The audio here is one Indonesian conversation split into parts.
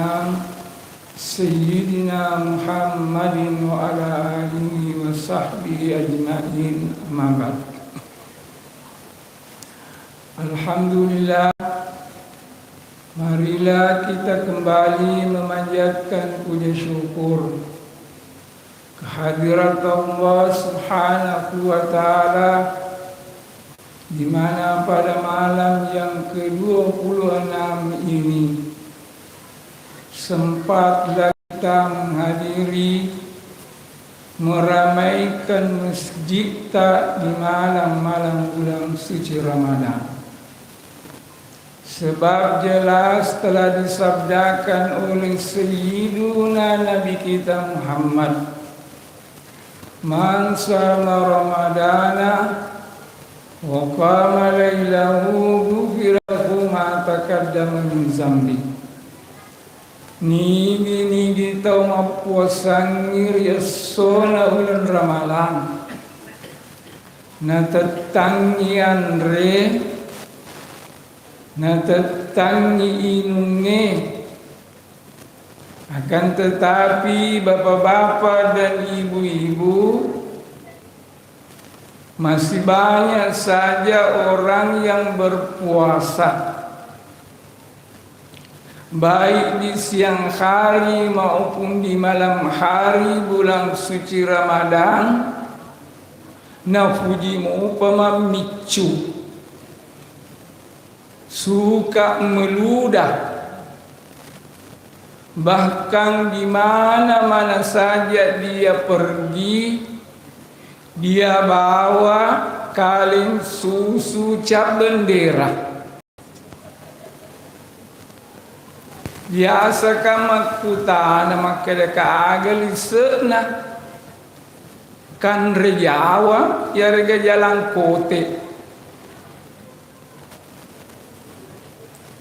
Imam Sayyidina Muhammadin wa ala alihi wa sahbihi ajma'in, amma ba'd. Alhamdulillah, marilah kita kembali memanjatkan puja syukur kehadirat Allah Subhanahu wa Ta'ala, di mana pada malam yang ke-26 ini sempatlah kita menghadiri meramaikan masjid di malam-malam bulan suci Ramadan. Sebab jelas telah disabdakan oleh Sayyiduna Nabi kita Muhammad, "Man shama Ramadana wa qama lailahu ghufira lahu ma taqaddama min zambi." Nigi tau mapuasangir yasona ulan Ramalan na tatangian re na tatangi inunge. Akan tetapi bapak-bapak dan ibu-ibu, masih banyak saja orang yang berpuasa, baik di siang hari maupun di malam hari bulan suci Ramadan, nafujimu upama micu, suka meludah. Bahkan di mana-mana saja dia pergi, dia bawa kaleng susu cap bendera. Biasa kamak putana makedeka agali sena kan rejawa ya rega jalan kote.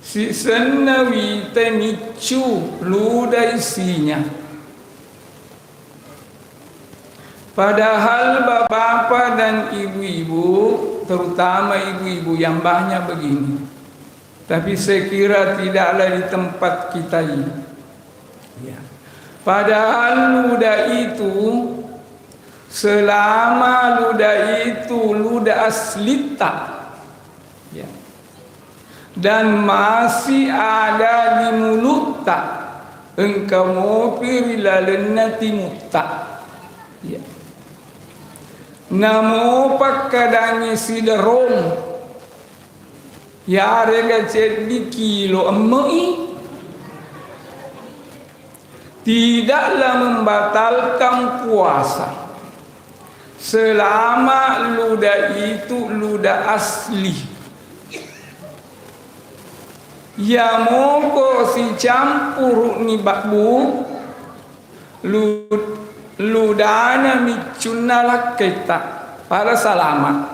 Si senawi temicu luda isinya. Padahal bapak-bapak dan ibu-ibu, terutama ibu-ibu yang banyak begini, tapi saya kira tidaklah di tempat kita ini. Ya. Padahal luda itu, selama luda itu luda aslita, ya, dan masih ada di mulut tak, engkau mopi rilalennati mutta, ya. Namo pakkadangi sidarom, ya rega cedi kilo emai, tidaklah membatalkan puasa selama luda itu luda asli. Ya moko si campur ni bakbu ludana micuna laketa para selamat.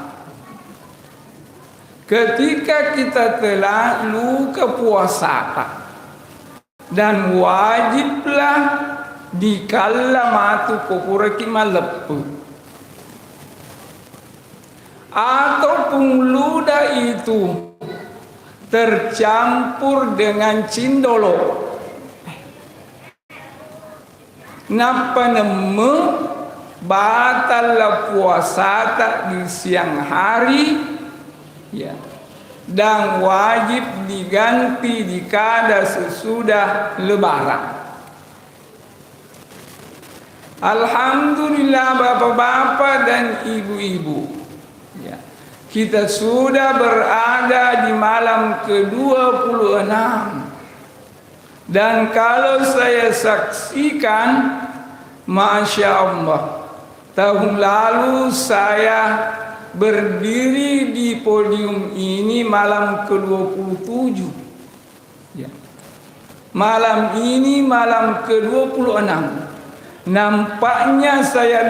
Ketika kita telah luka puasa dan wajiblah dikala matu kopuraki malepu, ataupun luda itu tercampur dengan cindolo, napa nemu batal puasa tak di siang hari, ya, dan wajib diganti di kada sesudah lebaran. Alhamdulillah bapak-bapak dan ibu-ibu, ya, kita sudah berada di malam ke-26. Dan kalau saya saksikan, Masya Allah, tahun lalu saya berdiri di podium ini malam ke-27, ya. Malam ini malam ke-26. Nampaknya saya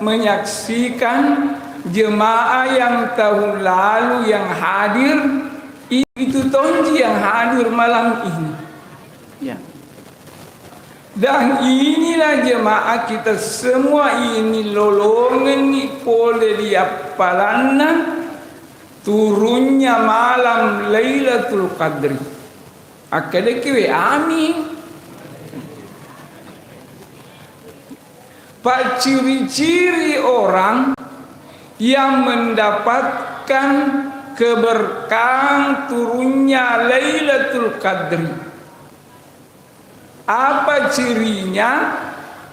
menyaksikan jemaah yang tahun lalu yang hadir, itu tonji yang hadir malam ini, ya. Dan inilah jemaah kita semua ini lolongan ni pole diapalanna turunnya malam Lailatul Qadri. Akade kiwe amin. Pak ciri-ciri orang yang mendapatkan keberkahan turunnya Lailatul Qadri. Apa cirinya?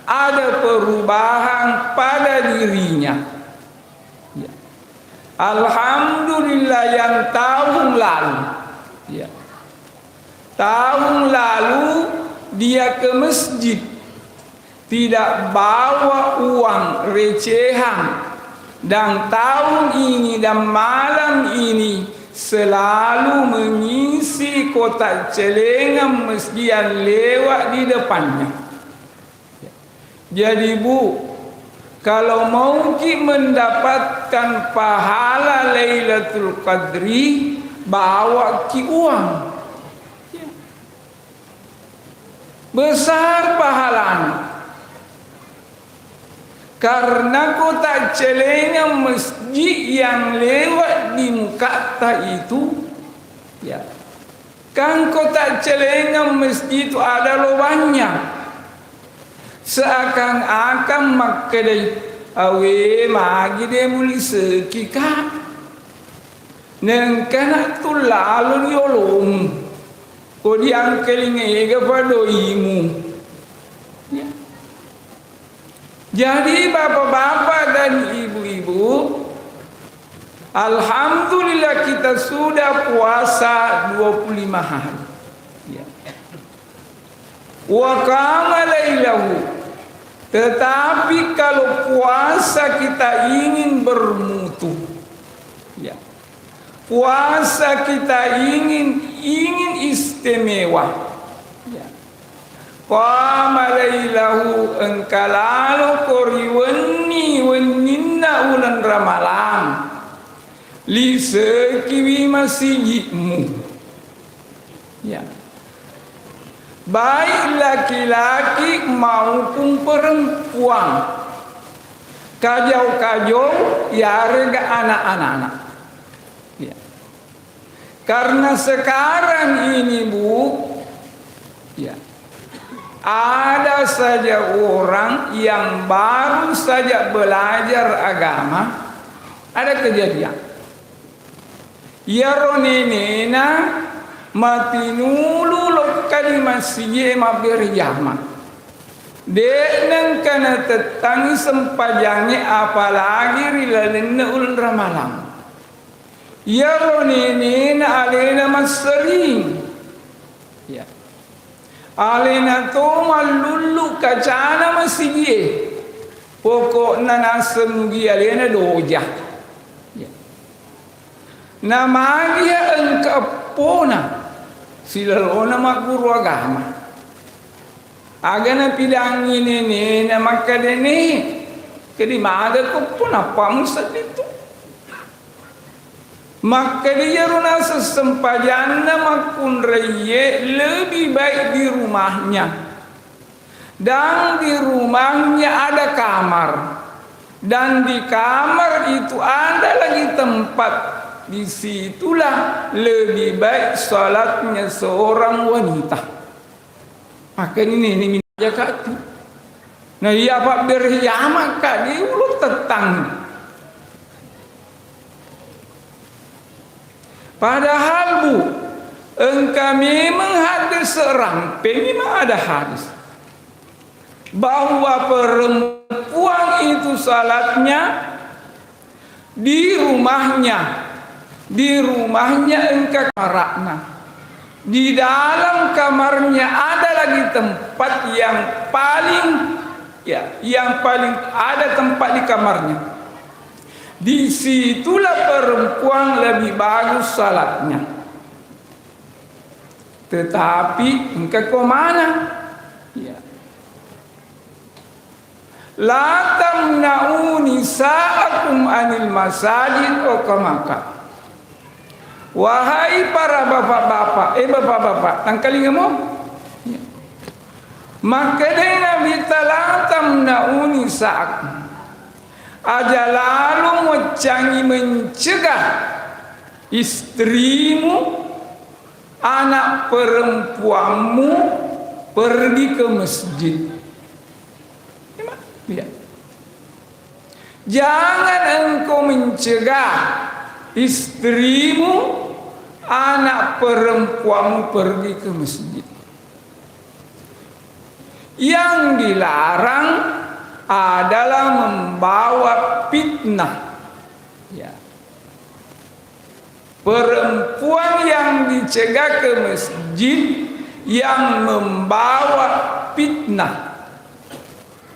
Ada perubahan pada dirinya. Ya. Alhamdulillah yang tahun lalu, ya. Tahun lalu dia ke masjid, tidak bawa uang recehan, dan tahun ini dan malam ini selalu mengisi kotak celengan masjid yang lewat di depannya. Jadi Bu, kalau mau mendapatkan pahala Lailatul Qadri, bawa uang. Besar pahalanya. Karena kotak celengan masjid yang lewat di muka itu, ya, kan kotak celengan masjid itu ada lubangnya. Seakan-akan makedai awe magi dia muli sekika. Neng kana tu lalu diolong. Ko diangkelinge kepada imu. Ya. Jadi bapak-bapak dan ibu-ibu, alhamdulillah kita sudah puasa 25 hari. Ya. Wa qama lailahu. Tetapi kalau puasa kita ingin bermutu, ya, puasa kita ingin istimewa, ya. Qama lailahu engkalalu koriwani waninna ulan ramalan li sekiwi masihmu, ya. Baik laki-laki maupun perempuan, kajau-kajau ya rega anak-anak. Ya. Karena sekarang ini Bu, ya, ada saja orang yang baru saja belajar agama, ada kejadian. Ya ronenena mati nulu lokali masih berjamaah. Dek kana tetangi sempajangnya apalagi rilalena ulun ramalam. Ya ronenena alena masering. Ya. Alena toma lulu kacana masih. Pokoknya nasem gi alena doja. Ya. Nama dia engkapona. Silalona mak guru agama. Agana pilang ini maka dene kedi maga ko pun apa musad itu. Maka dia runa sesempajanna makun reye lebih baik di rumahnya. Dan di rumahnya ada kamar. Dan di kamar itu ada lagi tempat. Disitulah lebih baik salatnya seorang wanita. Maka ini minta jaga tu. Nah ia apa berhiamak kak di ulu tetang. Padahal Bu, engkau memang hadis seramping, memang ada hadis bahwa perempuan itu salatnya di rumahnya. Di rumahnya engkau karakna. Di dalam kamarnya ada lagi tempat yang paling, ya, yang paling ada tempat di kamarnya. Disitulah perempuan lebih bagus salatnya. Tetapi engkau ke mana? Ya. La tamna'u nisa'akum anil masajid wa kamaka. Wahai para bapak-bapak, bapak-bapak, tangkali kamu? Ya. Maka dengan bitalang tamnauni saat aja lalu mencangi mencegah istrimu, anak perempuanmu pergi ke masjid. Ya. Jangan engkau mencegah istrimu, anak perempuanmu pergi ke masjid. Yang dilarang adalah membawa fitnah. Ya. Perempuan yang dicegah ke masjid yang membawa fitnah.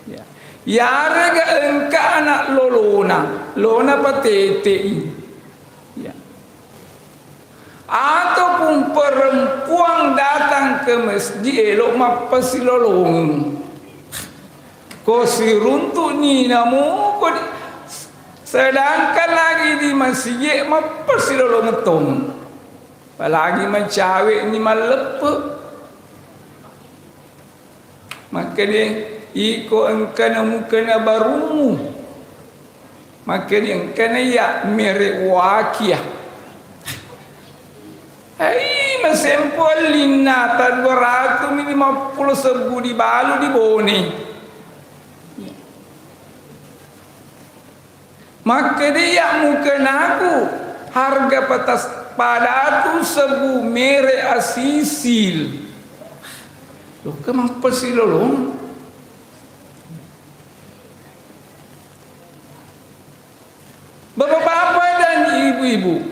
Ya. Yarga engka anak lona patete. Ya. Ataupun perempuan datang ke masjid elok mapasi lolong. Ko siruntuk ni namu ko sedangkan lagi di masjid mapasi lolong ngetong. Apalagi macawek ni malepe. Maka dia iko engkana mukana barumu. Maka dia engkana ya merek wakiah. Hai masempol linatan 250 sebu di balu di bone. Maka dia mukana aku harga patas pada tu sebu merek asisil. Loh, kenapa sih lolong? Bapak-bapak dan ibu-ibu,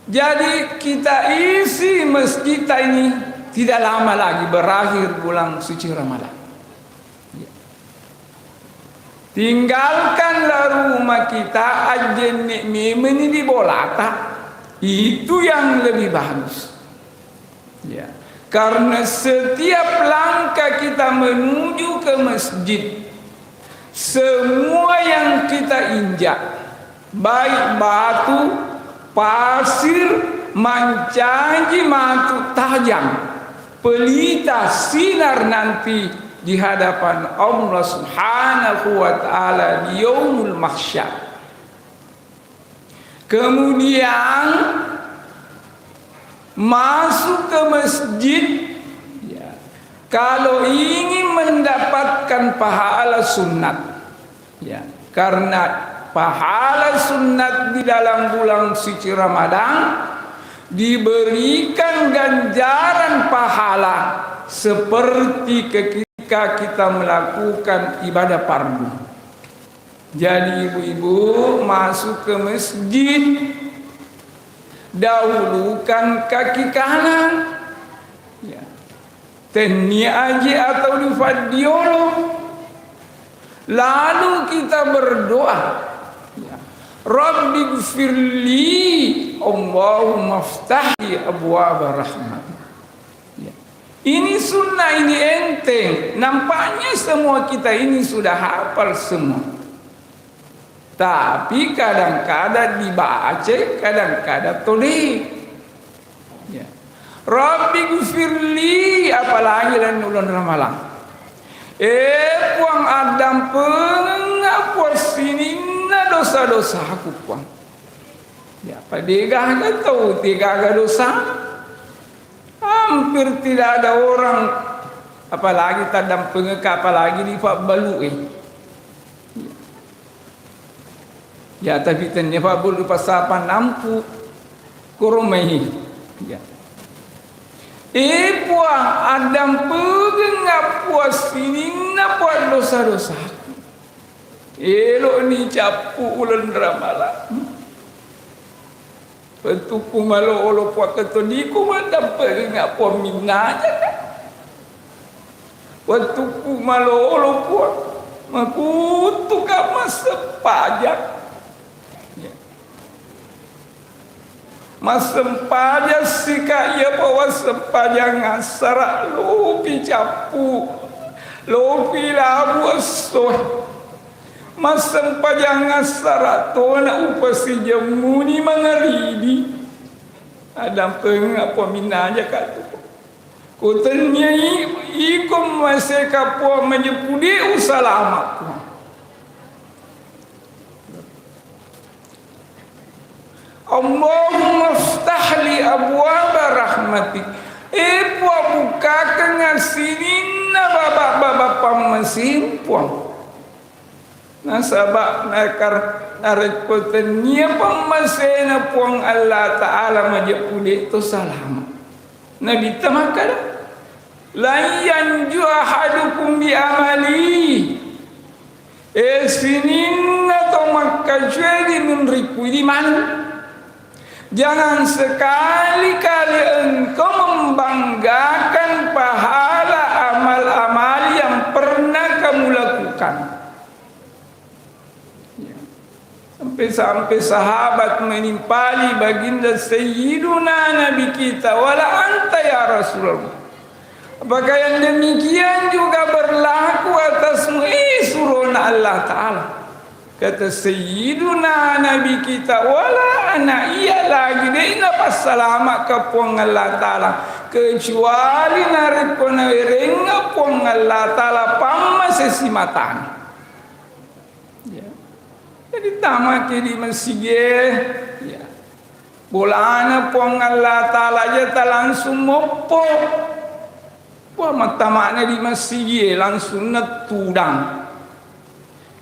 jadi kita isi masjid ini tidak lama lagi berakhir bulan suci Ramadan. Tinggalkanlah rumah kita ajen ini di bolata, itu yang lebih bagus. Ya. Karena setiap langkah kita menuju ke masjid, semua yang kita injak, baik batu, pasir, mancaji matu tajam, pelita sinar nanti di hadapan Allah Subhanahu wa taala di yaumul mahsyar. Kemudian masuk ke masjid, ya, kalau ingin mendapatkan pahala sunat, ya, karena pahala sunat di dalam bulan suci Ramadan diberikan ganjaran pahala seperti ketika kita melakukan ibadah fardu. Jadi ibu-ibu masuk ke masjid, dahulukan kaki kanan, ya, teni aji atau di fadiolo, lalu kita berdoa, ya, Rabbi gfirli Allahumma ftahli abwaaba rahmat. Ya. Ini sunnah, ini enteng. Nampaknya semua kita ini sudah hafal semua. Tapi kadang-kadang dibaca, kadang-kadang tulis. Ya. Rabbi gfirli, apalagi dan ulun ramalan. Puang Adam pengapur sini na dosa-dosa aku puang. Ya, padegah ka tahu tiga dosa. Hampir tidak ada orang, apalagi tadam pengeka, apalagi di Pak Balu. Ya, tapi ternyata bulu pasapan nampu kurumai. Ya. Puang Adam pengap puas sini na puas dosa-dosa. Elok ni capu ulan ramala. Petuku malo olo puak ketodiku mandam pengap puas mina aja kan. Petuku malo olo puak makutu masa pajak. Masempaja sika ia bawa sempaja ngasara lupi capu lupi labu asoh masempaja ngasara tona upasi jamuni mangaribi ada pengapa minanya katu kutanya ikom maseka po menyepudi usalamat. Allahumma ftahli abwaaba rahmatik. Puang bukakan ngasinin na baba-baba pamasimpang. nasabak nakar narekoten nia pemasena puang Allah Ta'ala majak pulik tu salam Nabi tamakala la yanju ahadukum bi amali sinin atau makajwedi menriku di mana jangan sekali-kali engkau membanggakan pahala amal-amal yang pernah kamu lakukan. Sampai-sampai sahabat menimpali baginda Sayyiduna Nabi kita, wala anta ya Rasulullah. Apakah yang demikian juga berlaku atasmu? Suruna Allah Ta'ala. Kata Sayyiduna Nabi kita, wala ana iya lagi deh napas selamat ke puang Allah Ta'ala. Kecuali narikona werenga puang Allah Ta'ala pama sesimatan. Jadi tamak di masjid ya. Bolana puang Allah Ta'ala aja tak langsung mopo. Wah matamaknya di masjid langsung netudang.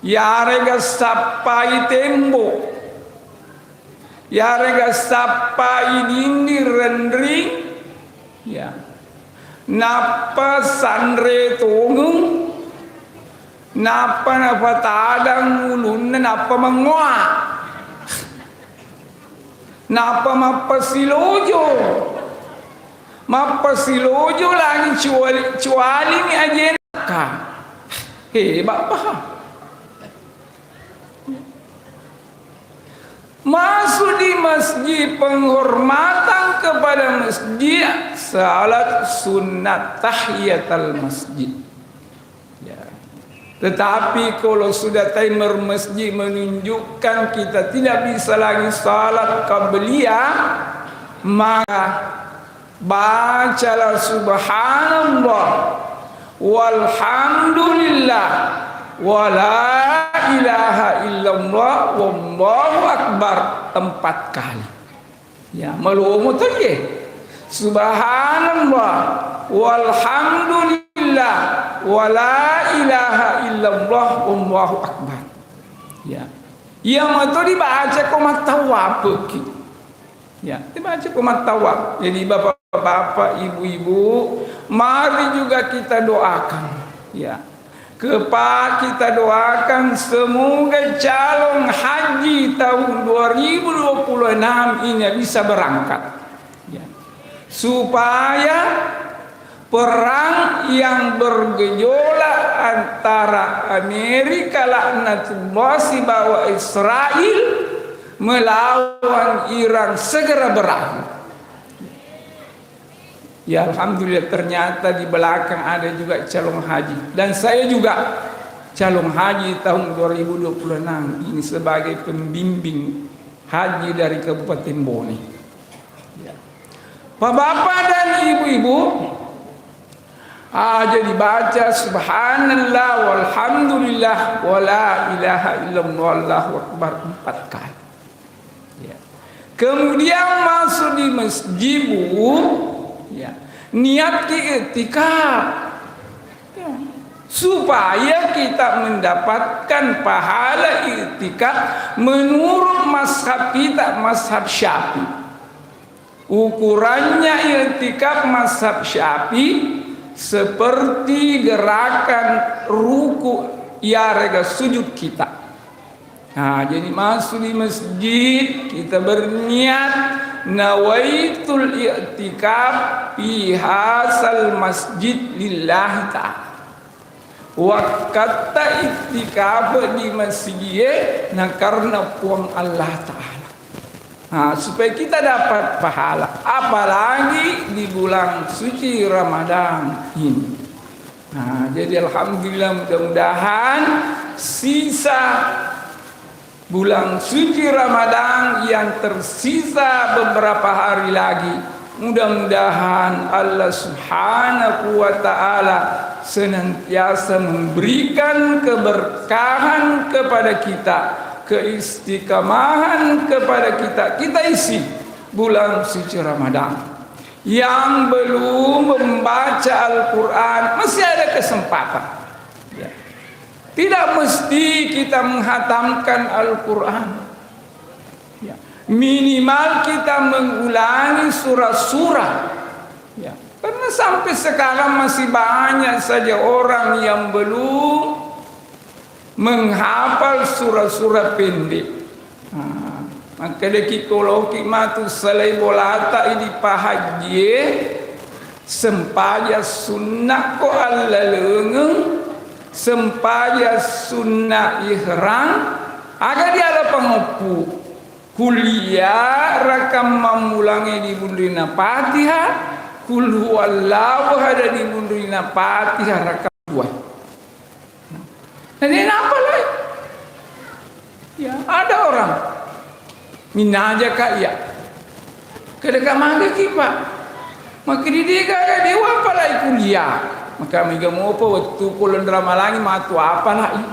Ya rega sapai tembok. Ya rega sapai dinding rendering. Ya. Napa sandre tungung. Napa tadang ulun napa menguak. Napa mapa silojo. Mapa silojo lagi cuali ni ajenaka. Hebat paham. Masuk di masjid penghormatan kepada masjid salat sunat tahiyatul masjid. Tetapi kalau sudah timer masjid menunjukkan kita tidak bisa lagi salat qabliyah, maka bacalah subhanallah walhamdulillah wala ilaha illallah wallahu akbar 4 kali. Ya, malumu tu ye. Subhanallah walhamdulillah wala ilaha illallah wallahu akbar. Ya. Yang itu dibaca komat tawab. Ya, dibaca komat tawab. Jadi bapak-bapak, ibu-ibu, mari juga kita doakan. Ya. Kita doakan semoga calon haji tahun 2026 ini bisa berangkat. Ya. Supaya perang yang bergejolak antara Amerika laknatullah bawa Israel melawan Iran segera berakhir. Ya alhamdulillah ternyata di belakang ada juga calon haji dan saya juga calon haji tahun 2026 ini sebagai pembimbing haji dari Kabupaten Bone. Ya. Bapak dan ibu-ibu, jadi baca subhanallah walhamdulillah wala ilaha illallah wallahu akbar 4 kali. Ya. Kemudian masuk di masjid ya, niat i'tikaf ya, supaya kita mendapatkan pahala i'tikaf menurut mazhab kita, mazhab Syafi'i. Ukurannya i'tikaf mazhab Syafi'i seperti gerakan ruku ya rega sujud kita. Nah, jadi masuk di masjid kita berniat nawaitul i'tikaf fi hasal masjid lillahi ta'ala. Wa kata i'tikaf di masjid nah karena puang Allah Ta'ala. Nah, supaya kita dapat pahala apalagi di bulan suci Ramadan ini. Nah, jadi alhamdulillah mudah-mudahan sisa bulan suci Ramadan yang tersisa beberapa hari lagi, mudah-mudahan Allah Subhanahu wa Ta'ala senantiasa memberikan keberkahan kepada kita, keistiqamahan kepada kita. Kita isi bulan suci Ramadan. Yang belum membaca Al-Quran masih ada kesempatan. Ya. Tidak mesti kita menghatamkan Al-Quran. Ya. Minimal kita mengulangi surah-surah. Ya. Karena sampai sekarang masih banyak saja orang yang belum menghafal surah-surah pendek. Maka deki koloki matu selai bolata ini pahaji sempaja sunnah ko alla leungeng sempaja sunnah ihram aga dia ada pengopu kuliah rakam mamulangi di bundina Fatihah kul huwallahu ada di bundina Fatihah rakam 2. Jadi apa lagi? Ya, ada orang minaja ka iya. Kedeka mangga kipa. Maka didiga ya dewa palai kuliah. Maka miga mo apa waktu kulon drama langi matu apa lagi?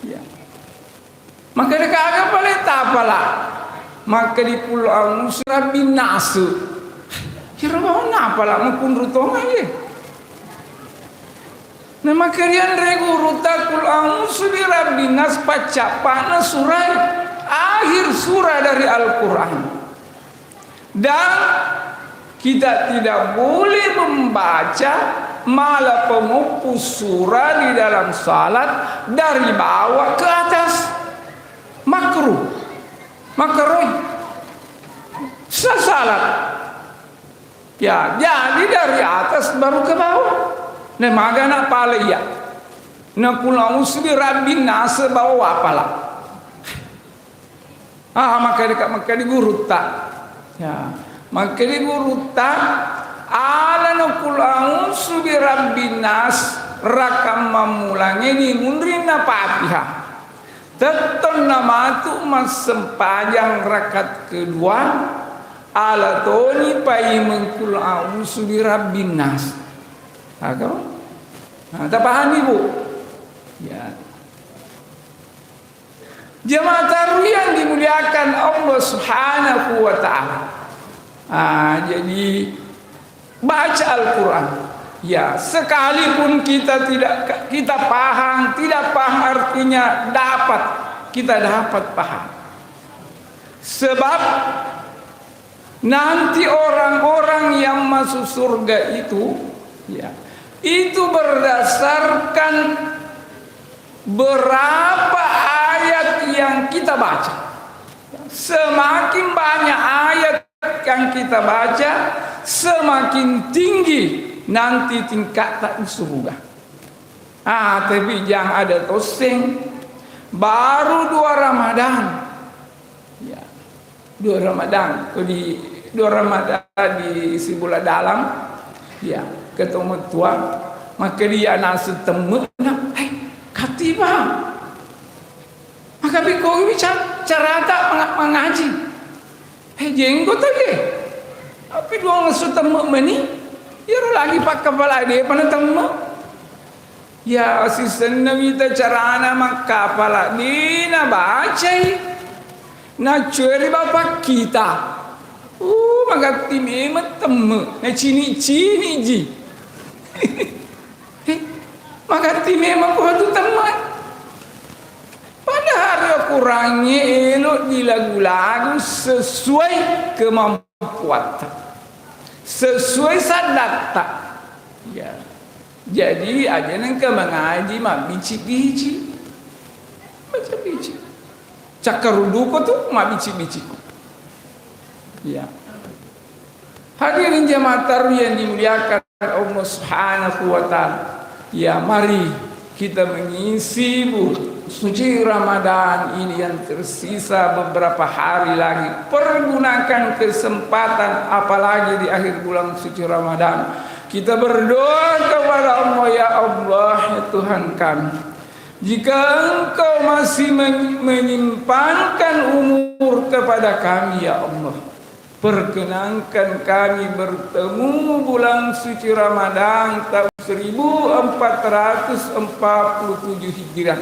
Ya. Maka deka aga palai tapala. Maka di pulau surah binasu. Kira bawa napa lah mengkundrutong aja. Nama kalian regu rutakul a'udzu birabbinas pacapana surah akhir surah dari Al-Quran. Dan kita tidak boleh membaca malah pemupus surah di dalam salat dari bawah ke atas. Makruh. Salat. Ya, jadi dari atas baru ke bawah. Nah, magana pala iya. Na kula usbi rabbin nas bawa apalah. Maka di guru tak. Ya, maka di guru tak ala na kula usbi rabbin nas rakam mamulangi di mundrina Fatihah. Teton nama tu mas sempajang rakaat kedua ala toni pai mengkul a'udzu birabbin nas. Tak paham ibu? Ya. Jemaah tarawih yang dimuliakan Allah Subhanahu wa taala. Jadi baca Al-Quran. Ya, sekalipun kita paham, tidak paham artinya kita dapat paham. Sebab nanti orang-orang yang masuk surga itu, ya, itu berdasarkan berapa ayat yang kita baca. Semakin banyak ayat yang kita baca, semakin tinggi nanti tingkatan surga. Tapi jangan ada toseng. Baru 2 Ramadan. Ya, 2 Ramadan. Di 2 Ramadan di Sibula Dalam. Ya, ketemu tua. Maka dia nasi temu. Katiba. Maka biko bicara tak mengaji. Jenggot aja. Tapi dua nasi temu meni. Ya lagi pak kepala dia pada temu. Ya asisten Nabi ta carana mak kepala dia baca. Na curi bapak kita. Maka tim temu. Na cini ji. Maka tim tu teman. Padahal dia kurangnya elok di lagu-lagu sesuai kemampuan. Sesuai sadat tak. Ya. Jadi aja nengke mengaji mak bici-bici. Baca bici. Cakaruduko tu mak bici-bici. Ya. Hadirin jemaah tarawih yang dimuliakan Allah Subhanahu wa taala. Ya, mari kita mengisi suci Ramadan ini yang tersisa beberapa hari lagi. Pergunakan kesempatan apalagi di akhir bulan suci Ramadan. Kita berdoa kepada Allah, ya Allah, ya Tuhan kami. Jika Engkau masih menyimpankan umur kepada kami, ya Allah, perkenankan kami bertemu bulan suci Ramadan tahun 1447 Hijriah.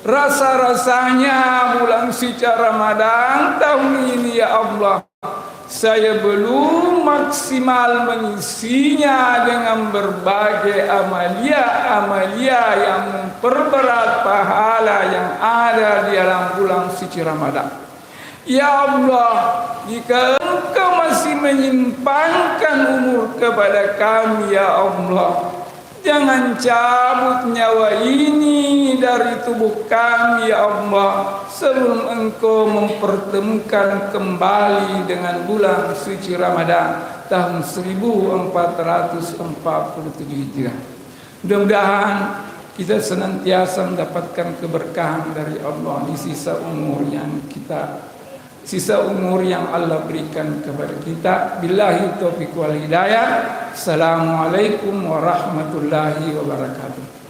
Rasa-rasanya bulan suci Ramadan tahun ini, ya Allah, saya belum maksimal mengisinya dengan berbagai amalia-amalia yang memperberat pahala yang ada di dalam bulan suci Ramadan. Ya Allah, jika Engkau masih menyimpankan umur kepada kami, ya Allah, jangan cabut nyawa ini dari tubuh kami, ya Allah, sebelum Engkau mempertemukan kembali dengan bulan suci Ramadan tahun 1447 Hijriah. Mudah-mudahan kita senantiasa mendapatkan keberkahan dari Allah di sisa umur yang Allah berikan kepada kita. Billahi taufiq wal hidayah. Assalamualaikum warahmatullahi wabarakatuh.